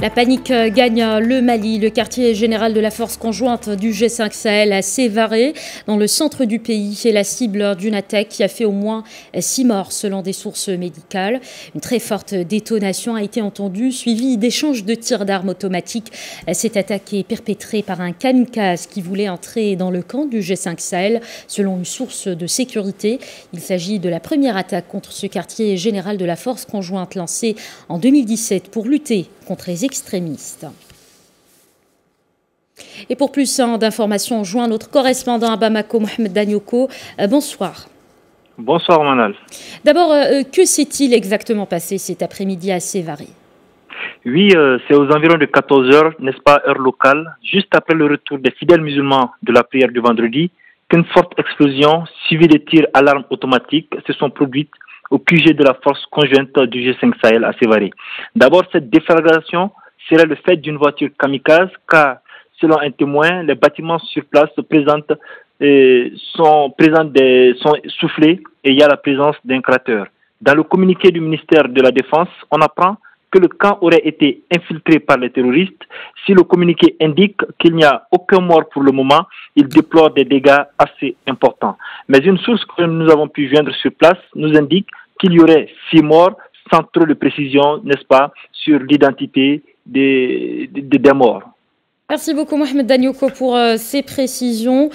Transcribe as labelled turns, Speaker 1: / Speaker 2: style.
Speaker 1: La panique gagne le Mali. Le quartier général de la force conjointe du G5 Sahel à Sévaré, dans le centre du pays, est la cible d'une attaque qui a fait au moins 6 morts selon des sources médicales. Une très forte détonation a été entendue, suivie d'échanges de tirs d'armes automatiques. Cette attaque est perpétrée par un kamikaze qui voulait entrer dans le camp du G5 Sahel, selon une source de sécurité. Il s'agit de la première attaque contre ce quartier général de la force conjointe lancée en 2017 pour lutter contre les extrémistes. Et pour plus d'informations, on joint notre correspondant à Bamako, Mohamed Danioko. Bonsoir.
Speaker 2: Bonsoir Manal.
Speaker 1: D'abord, que s'est-il exactement passé cet après-midi à Sévaré?
Speaker 2: Oui, c'est aux environs de 14 h, n'est-ce pas, heure locale, juste après le retour des fidèles musulmans de la prière du vendredi, qu'une forte explosion, suivie de tirs à l'arme automatique, se sont produites au QG de la force conjointe du G5 Sahel à Sévaré. D'abord, cette déflagration serait le fait d'une voiture kamikaze, car, selon un témoin, les bâtiments sur place sont soufflés et il y a la présence d'un cratère. Dans le communiqué du ministère de la Défense, on apprend que le camp aurait été infiltré par les terroristes. Si le communiqué indique qu'il n'y a aucun mort pour le moment, il déplore des dégâts assez importants. Mais une source que nous avons pu joindre sur place nous indique qu'il y aurait 6 morts, sans trop de précision, n'est-ce pas, sur l'identité des morts.
Speaker 1: Merci beaucoup Mohamed Danioko pour ces précisions.